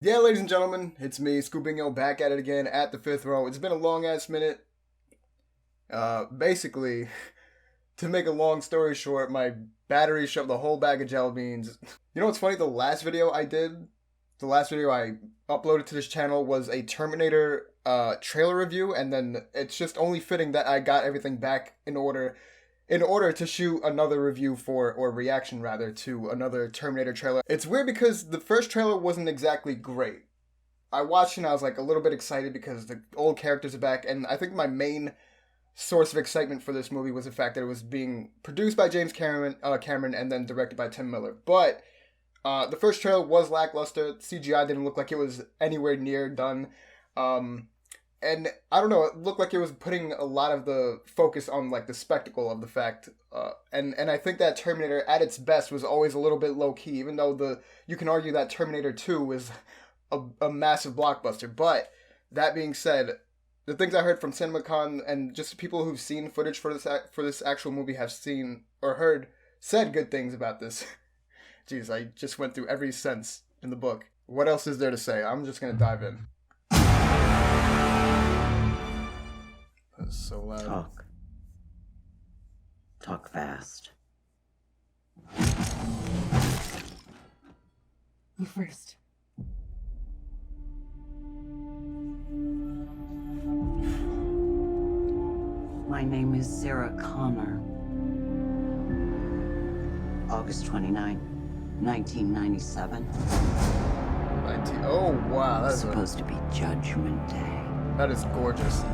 Yeah, ladies and gentlemen, it's me, Scoopingo, back at it again at the fifth row. It's been a long ass minute. Basically, to make a long story short, my battery shoved the whole bag of jelly beans. You know what's funny? The last video I uploaded to this channel was a Terminator trailer review, and then it's just only fitting that I got everything back in order to shoot another review for, or reaction rather, to another Terminator trailer. It's weird because the first trailer wasn't exactly great. I watched it and I was like a little bit excited because the old characters are back, and I think my main source of excitement for this movie was the fact that it was being produced by James Cameron and then directed by Tim Miller. But the first trailer was lackluster. CGI didn't look like it was anywhere near done. And I don't know, it looked like it was putting a lot of the focus on like the spectacle of the fact. And I think that Terminator at its best was always a little bit low key, even though you can argue that Terminator 2 was a massive blockbuster. But that being said, the things I heard from CinemaCon and just people who've seen footage for this actual movie have seen or heard said good things about this. Jeez, I just went through every sense in the book. What else is there to say? I'm just gonna dive in. That's so loud. Talk fast. You first. My name is Sarah Connor. August 29, 1997. Oh wow, It's supposed to be Judgment Day. That is gorgeous.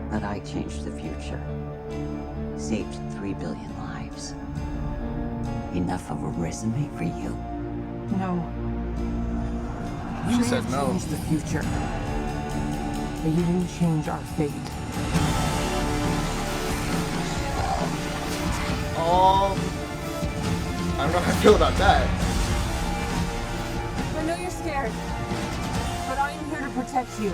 But I changed the future. Saved 3 billion lives. Enough of a resume for you? No. She said no. You changed the future. But you didn't change our fate. I don't know how I feel about that. I know you're scared. But I am here to protect you.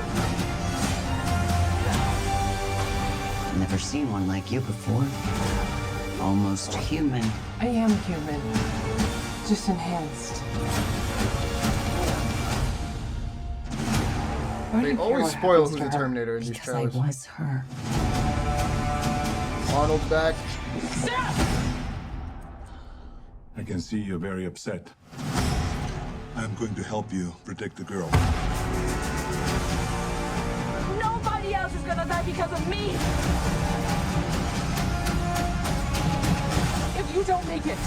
Never seen one like you before. Almost human. I am human. Just enhanced. Why do They you care always what spoil happens who's to the her? Terminator in these Because I trailers. was her. Arnold's back. I can see you're very upset. I'm going to help you protect the girl. Nobody else is gonna die because of me! If you don't make it,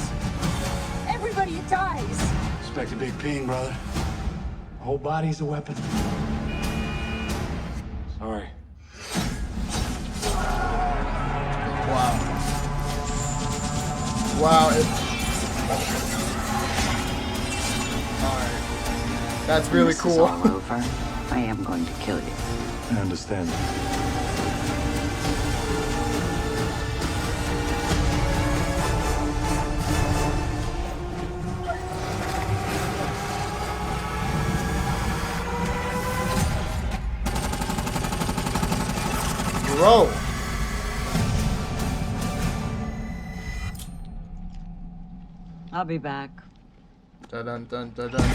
everybody dies! Expect a big ping, brother. Whole body's a weapon. Sorry. Wow. Wow. Alright. That's really When this is cool. all over, I am going to kill you. I understand. Bro. I'll be back. Dun dun dun dun dun.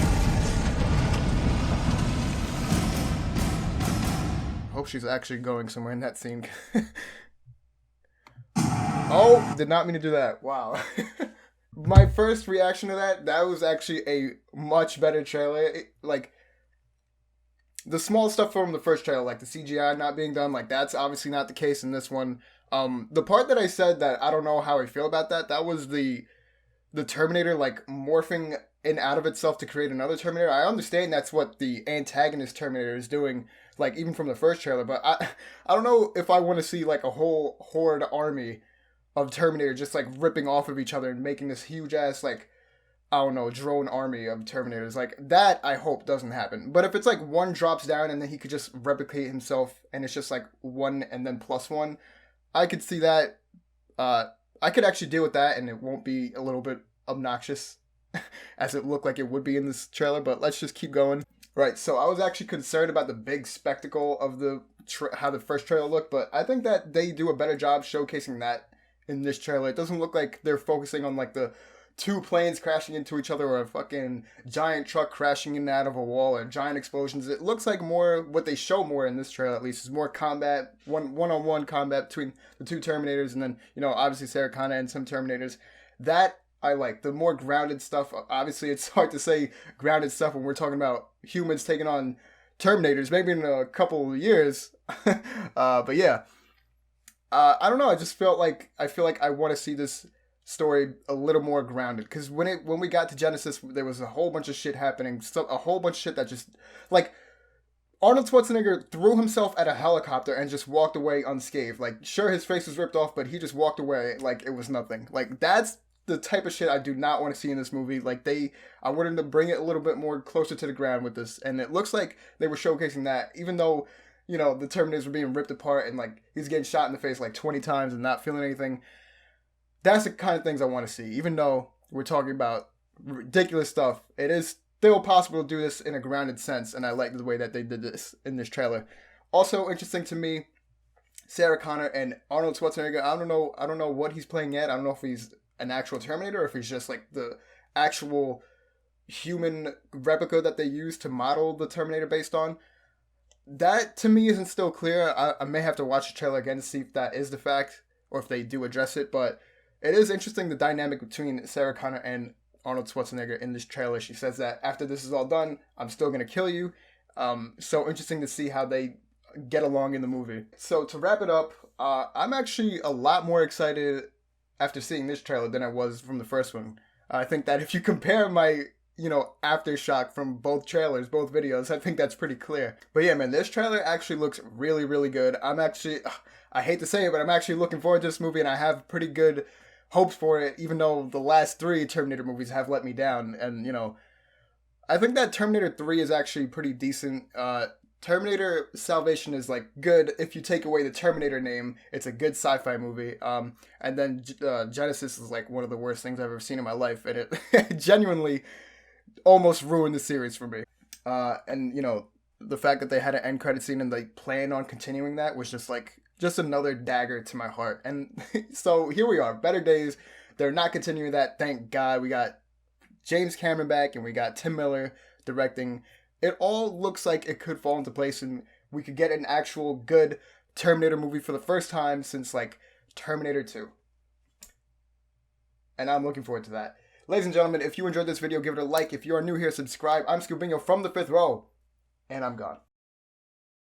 Hope she's actually going somewhere in that scene. Oh, did not mean to do that. Wow. My first reaction to that was actually a much better trailer. Like, the small stuff from the first trailer, like the CGI not being done, like that's obviously not the case in this one. The part that I said that I don't know how I feel about that was the Terminator like morphing in out of itself to create another Terminator. I understand that's what the antagonist Terminator is doing, like even from the first trailer, but I don't know if I want to see like a whole horde army of Terminator just like ripping off of each other and making this huge ass like, I don't know, drone army of Terminators. Like that I hope doesn't happen. But if it's like one drops down and then he could just replicate himself and it's just like one and then plus one, I could see that. I could actually deal with that and it won't be a little bit obnoxious as it looked like it would be in this trailer, but let's just keep going. Right, so I was actually concerned about the big spectacle of how the first trailer looked, but I think that they do a better job showcasing that in this trailer. It doesn't look like they're focusing on like the two planes crashing into each other or a fucking giant truck crashing in and out of a wall or giant explosions. It looks like more what they show more in this trailer, at least, is more combat, one-on-one combat between the two Terminators, and then, you know, obviously Sarah Connor and some Terminators. That I like. The more grounded stuff. Obviously, it's hard to say grounded stuff when we're talking about humans taking on Terminators, maybe in a couple of years. But yeah. I don't know. I feel like I want to see this story a little more grounded, because when we got to Genesis, there was a whole bunch of shit happening. A whole bunch of shit that just, like, Arnold Schwarzenegger threw himself at a helicopter and just walked away unscathed. Like, sure, his face was ripped off, but he just walked away like it was nothing. Like, that's the type of shit I do not want to see in this movie. Like, I wanted to bring it a little bit more closer to the ground with this, and it looks like they were showcasing that, even though, you know, the Terminators were being ripped apart and, like, he's getting shot in the face like 20 times and not feeling anything. That's the kind of things I want to see. Even though we're talking about ridiculous stuff, it is still possible to do this in a grounded sense, and I like the way that they did this in this trailer. Also interesting to me, Sarah Connor and Arnold Schwarzenegger. I don't know what he's playing yet. I don't know if he's an actual Terminator or if he's just like the actual human replica that they used to model the Terminator based on. That, to me, isn't still clear. I may have to watch the trailer again to see if that is the fact, or if they do address it, but it is interesting, the dynamic between Sarah Connor and Arnold Schwarzenegger in this trailer. She says that after this is all done, I'm still going to kill you. So interesting to see how they get along in the movie. So to wrap it up, I'm actually a lot more excited after seeing this trailer than I was from the first one. I think that if you compare my, you know, aftershock from both trailers, both videos, I think that's pretty clear. But yeah, man, this trailer actually looks really, really good. I hate to say it, but I'm actually looking forward to this movie, and I have pretty good hopes for it, even though the last three Terminator movies have let me down. And, you know, I think that Terminator 3 is actually pretty decent. Terminator Salvation is, like, good. If you take away the Terminator name, it's a good sci-fi movie. And then Genesis is, like, one of the worst things I've ever seen in my life, and it genuinely almost ruined the series for me. And, you know, the fact that they had an end credit scene and they plan on continuing that was just another dagger to my heart. And so here we are, better days. They're not continuing that, thank God. We got James Cameron back, and we got Tim Miller directing. It all looks like it could fall into place, and we could get an actual good Terminator movie for the first time since, like, Terminator 2. And I'm looking forward to that. Ladies and gentlemen, if you enjoyed this video, give it a like. If you are new here, subscribe. I'm Scubino from the 5th Row, and I'm gone.